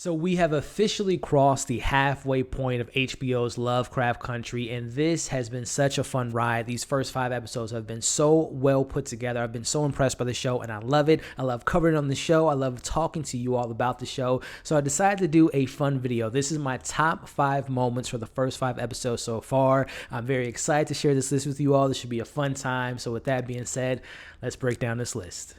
So we have officially crossed the halfway point of HBO's Lovecraft Country, and this has been such a fun ride. These first 5 episodes have been so well put together. I've been so impressed by the show, and I love it. I love covering it on the show. I love talking to you all about the show. So I decided to do a fun video. This is my top 5 moments for the first 5 episodes so far. I'm very excited to share this list with you all. This should be a fun time. So with that being said, let's break down this list.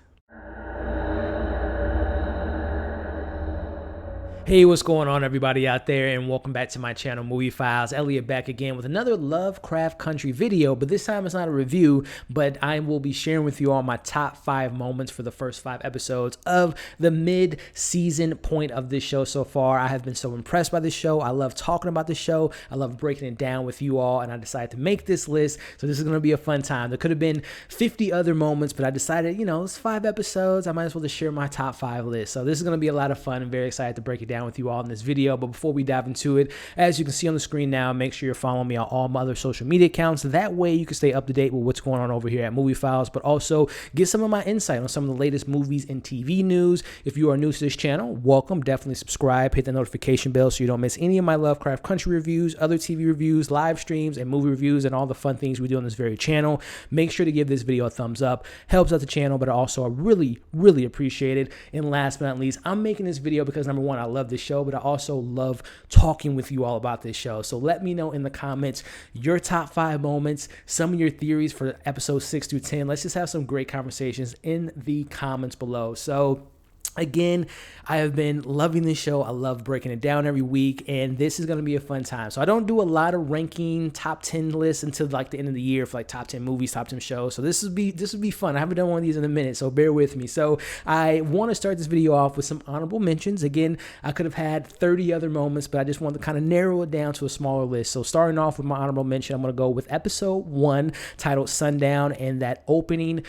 Hey, what's going on, everybody out there, and welcome back to my channel, Movie Files. Elliot back again with another Lovecraft Country video, but this time it's not a review, but I will be sharing with you all my top 5 moments for the first 5 episodes of the mid-season point of this show so far. I have been so impressed by this show. I love talking about the show. I love breaking it down with you all, and I decided to make this list, so this is going to be a fun time. There could have been 50 other moments, but I decided, you know, it's 5 episodes. I might as well just share my top 5 list. So this is going to be a lot of fun. I'm very excited to break it down with you all in this video. But before we dive into it, as you can see on the screen now, make sure you're following me on all my other social media accounts. That way you can stay up to date with what's going on over here at Movie Files, but also get some of my insight on some of the latest movies and TV news. If you are new to this channel, welcome. Definitely subscribe, hit the notification bell so you don't miss any of my Lovecraft Country reviews, other TV reviews, live streams, and movie reviews, and all the fun things we do on this very channel. Make sure to give this video a thumbs up. Helps out the channel, but also I really appreciate it. And last but not least, I'm making this video because number one, I love this show, but I also love talking with you all about this show. So let me know in the comments your top 5 moments, some of your theories for episodes 6 through 10. Let's just have some great conversations in the comments below. So again, I have been loving this show. I love breaking it down every week, and this is going to be a fun time. So I don't do a lot of ranking top 10 lists until like the end of the year for like top 10 movies, top 10 shows. So this would be fun. I haven't done one of these in a minute, so bear with me. So I want to start this video off with some honorable mentions. Again, I could have had 30 other moments, but I just wanted to kind of narrow it down to a smaller list. So starting off with my honorable mention, I'm going to go with episode 1 titled Sundown, and that opening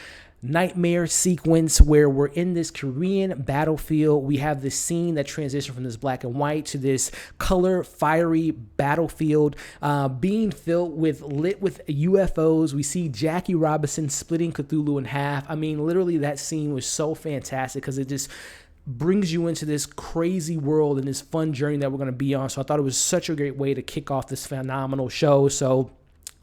nightmare sequence where we're in this Korean battlefield. We have this scene that transitions from this black and white to this color fiery battlefield being lit with UFOs. We see Jackie Robinson splitting Cthulhu in half. I mean, literally that scene was so fantastic because it just brings you into this crazy world and this fun journey that we're going to be on. So I thought it was such a great way to kick off this phenomenal show. So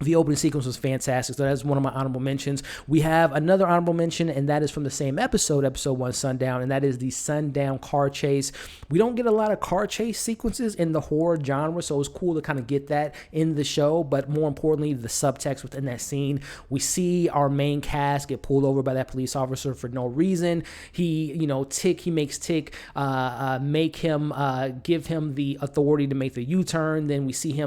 the opening sequence was fantastic, so that's one of my honorable mentions. We have another honorable mention, and that is from the same episode, episode 1, Sundown, and that is the Sundown car chase. We don't get a lot of car chase sequences in the horror genre, so it was cool to kind of get that in the show, but more importantly, the subtext within that scene. We see our main cast get pulled over by that police officer for no reason. He makes Tick make him, give him the authority to make the U-turn. Then we see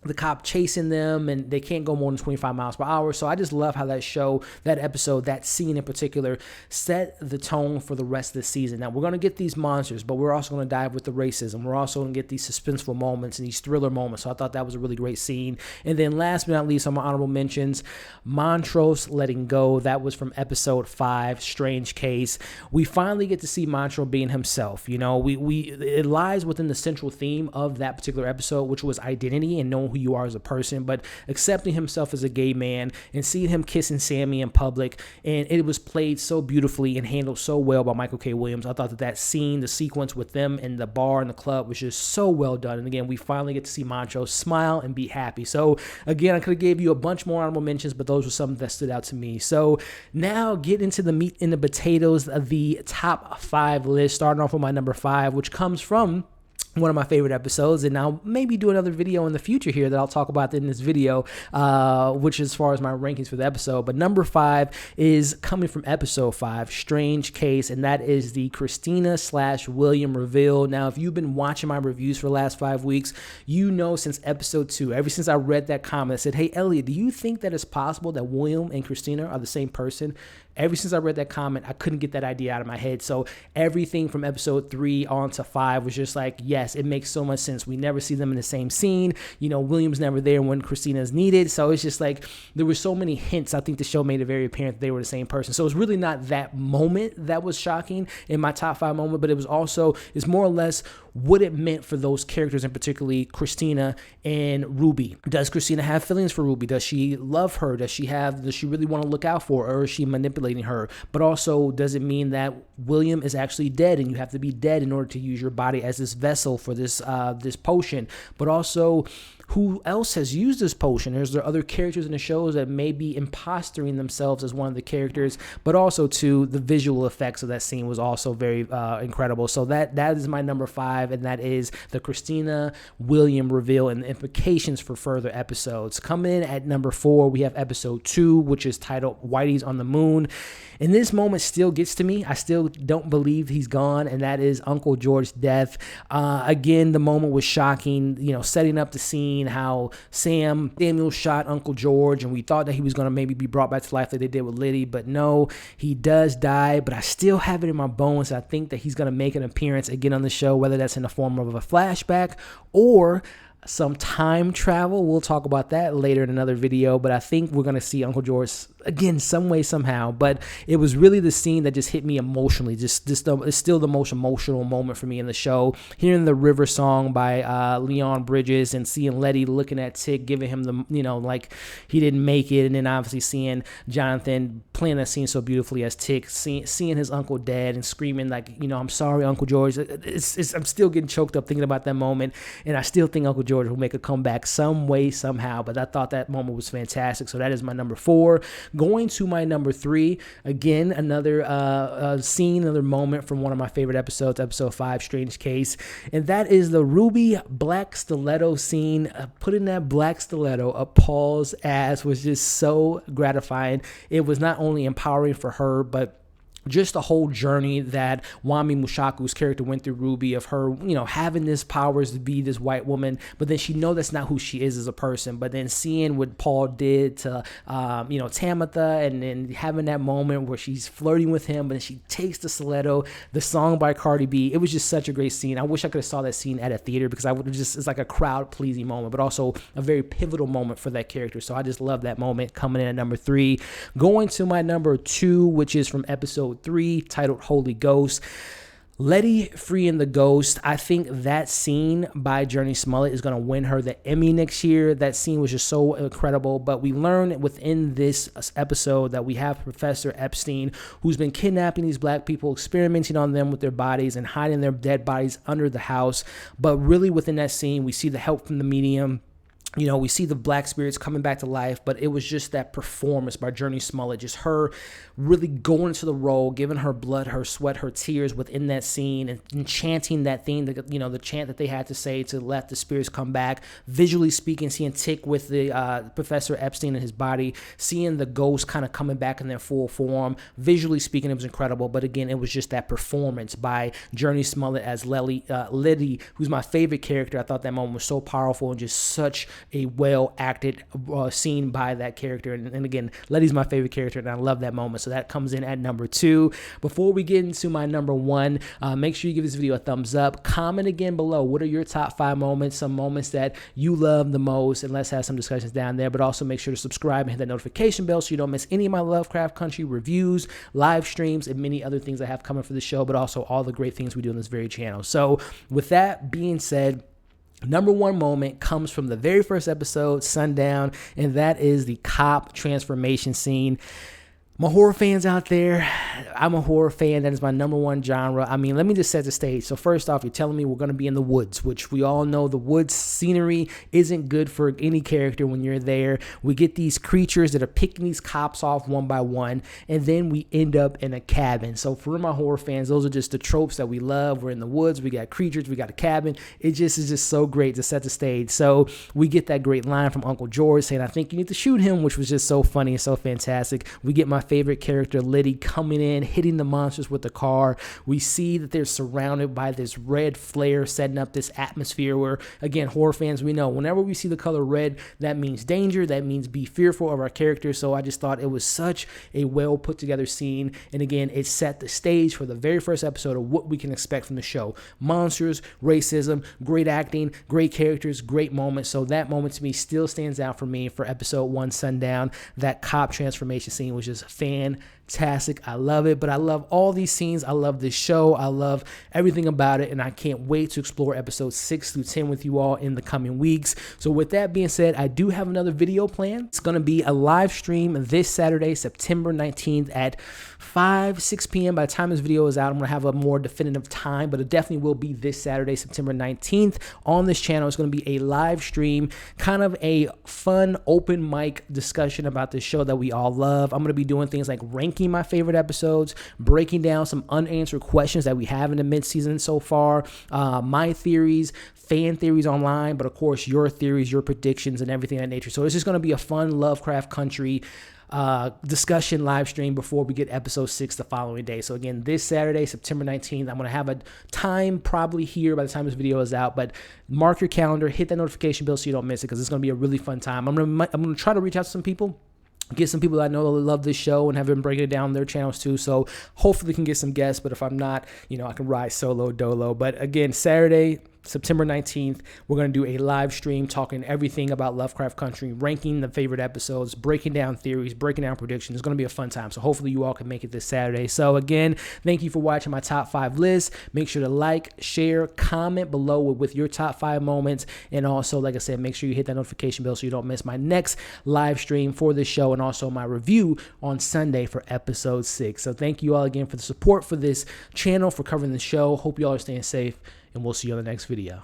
the cop chasing them, and they can't go more than 25 miles per hour. So I just love how that show, that episode, that scene in particular, set the tone for the rest of the season. Now, we're going to get these monsters, but we're also going to dive with the racism. We're also going to get these suspenseful moments and these thriller moments. So I thought that was a really great scene. And then last but not least, on my honorable mentions, Montrose letting go. That was from episode 5, Strange Case. We finally get to see Montrose being himself. You know, it lies within the central theme of that particular episode, which was identity and knowing who you are as a person, but accepting himself as a gay man and seeing him kissing Sammy in public. And it was played so beautifully and handled so well by Michael K. Williams. I thought that scene, the sequence with them in the bar and the club, was just so well done. And again, we finally get to see Montrose smile and be happy. So again, I could have gave you a bunch more honorable mentions, but those were some that stood out to me. So now get into the meat and the potatoes of the top 5 list, starting off with my number 5, which comes from one of my favorite episodes, and I'll maybe do another video in the future here that I'll talk about in this video, which is as far as my rankings for the episode. But number 5 is coming from episode 5, Strange Case, and that is the Christina/William reveal. Now, if you've been watching my reviews for the last 5 weeks, you know since episode 2, ever since I read that comment, I said, hey, Elliot, do you think that it's possible that William and Christina are the same person? Ever since I read that comment, I couldn't get that idea out of my head. So everything from episode 3 on to 5 was just like, yes, it makes so much sense. We never see them in the same scene. You know, William's never there when Christina's needed. So it's just like there were so many hints. I think the show made it very apparent that they were the same person. So it's really not that moment that was shocking in my top 5 moment, but it was also, it's more or less what it meant for those characters, and particularly Christina and Ruby. Does Christina have feelings for Ruby? Does she love her? Does she really want to look out for her, or is she manipulating manipulating her. But also, does it mean that William is actually dead and you have to be dead in order to use your body as this vessel for this this potion? But also, who else has used this potion? Is there other characters in the shows that may be impostering themselves as one of the characters? But also, too, the visual effects of that scene was also very incredible. So that is my number 5, and that is the Christina William reveal and the implications for further episodes. Coming in at number 4, we have episode 2, which is titled Whitey's on the Moon. And this moment still gets to me. I still don't believe he's gone, and that is Uncle George's death. Again, the moment was shocking, setting up the scene, how Samuel shot Uncle George, and we thought that he was going to maybe be brought back to life like they did with Liddy, but no, he does die. But I still have it in my bones. I think that he's going to make an appearance again on the show, whether that's in the form of a flashback or some time travel. We'll talk about that later in another video, but I think we're going to see Uncle George again some way, somehow. But it was really the scene that just hit me emotionally. It's still the most emotional moment for me in the show. Hearing the River song by Leon Bridges and seeing Letty looking at Tick, giving him the, like he didn't make it. And then obviously seeing Jonathan playing that scene so beautifully as Tick, seeing his uncle dead and screaming like, I'm sorry, Uncle George. I'm still getting choked up thinking about that moment. And I still think Uncle George will make a comeback some way, somehow. But I thought that moment was fantastic. So that is my number 4. Going to my number 3, again, another scene, another moment from one of my favorite episodes, episode 5, Strange Case. And that is the Ruby black stiletto scene. Putting that black stiletto up Paul's ass was just so gratifying. It was not only empowering for her, but just the whole journey that Wami Mushaku's character went through Ruby, of her, having this powers to be this white woman, but then she know that's not who she is as a person. But then seeing what Paul did to, Tamitha, and then having that moment where she's flirting with him, but then she takes the stiletto, the song by Cardi B. It was just such a great scene. I wish I could have saw that scene at a theater, because I would have it's like a crowd pleasing moment, but also a very pivotal moment for that character. So I just love that moment. Coming in at number 3, going to my number 2, which is from episode 3, titled Holy Ghost. Letty freeing the ghost. I think that scene by Journey Smollett is going to win her the Emmy next year. That scene was just so incredible. But we learn within this episode that we have Professor Epstein, who's been kidnapping these black people, experimenting on them with their bodies and hiding their dead bodies under the house. But really within that scene, we see the help from the medium. We see the black spirits coming back to life, but it was just that performance by Journey Smollett, just her really going into the role, giving her blood, her sweat, her tears within that scene, and chanting that thing, the chant that they had to say to let the spirits come back. Visually speaking, seeing Tick with the Professor Epstein in his body, seeing the ghosts kind of coming back in their full form. Visually speaking, it was incredible, but again, it was just that performance by Journey Smollett as Liddy, who's my favorite character. I thought that moment was so powerful and just such a well-acted scene by that character. And again, Letty's my favorite character, and I love that moment. So that comes in at number 2. Before we get into my number 1, make sure you give this video a thumbs up. Comment again below. What are your top 5 moments, some moments that you love the most, and let's have some discussions down there. But also make sure to subscribe and hit that notification bell so you don't miss any of my Lovecraft Country reviews, live streams, and many other things I have coming for the show, but also all the great things we do on this very channel. So with that being said, number 1 moment comes from the very first episode, Sundown, and that is the cop transformation scene. My horror fans out there, I'm a horror fan. That is my number 1 genre. I mean, let me just set the stage. So first off, you're telling me we're going to be in the woods, which we all know the woods scenery isn't good for any character when you're there. We get these creatures that are picking these cops off one by one, and then we end up in a cabin. So for my horror fans, those are just the tropes that we love. We're in the woods, we got creatures, we got a cabin. It just is just so great to set the stage. So we get that great line from Uncle George saying, "I think you need to shoot him," which was just so funny and so fantastic. We get my favorite character, Liddy, coming in, hitting the monsters with the car. We see that they're surrounded by this red flare, setting up this atmosphere where, again, horror fans, we know whenever we see the color red, that means danger, that means be fearful of our characters. So I just thought it was such a well put together scene. And again, it set the stage for the very first episode of what we can expect from the show. Monsters, racism, great acting, great characters, great moments. So that moment to me still stands out for me for episode 1, Sundown. That cop transformation scene was just fantastic. fantastic. I love it, but I love all these scenes. I love this show. I love everything about it, and I can't wait to explore episodes 6 through 10 with you all in the coming weeks. So with that being said, I do have another video planned. It's going to be a live stream this Saturday, September 19th at 6 p.m. By the time this video is out, I'm going to have a more definitive time, but it definitely will be this Saturday, September 19th on this channel. It's going to be a live stream, kind of a fun open mic discussion about this show that we all love. I'm going to be doing things like ranking my favorite episodes, breaking down some unanswered questions that we have in the mid-season so far, my theories, fan theories online, but of course your theories, your predictions, and everything of that nature. So it's just going to be a fun Lovecraft Country discussion live stream before we get episode 6 the following day. So again, this Saturday, September 19th, I'm going to have a time probably here by the time this video is out, but mark your calendar, hit that notification bell so you don't miss it, because it's going to be a really fun time. I'm going to try to reach out to some people, get some people that I know that love this show and have been breaking it down on their channels too. So hopefully we can get some guests, but if I'm not, I can ride solo dolo. But again, Saturday, September 19th, we're going to do a live stream talking everything about Lovecraft Country, ranking the favorite episodes, breaking down theories, breaking down predictions. It's going to be a fun time. So hopefully you all can make it this Saturday. So again, thank you for watching my top 5 list. Make sure to like, share, comment below with your top 5 moments. And also, like I said, make sure you hit that notification bell so you don't miss my next live stream for this show, and also my review on Sunday for episode 6. So thank you all again for the support for this channel, for covering the show. Hope you all are staying safe, and we'll see you on the next video.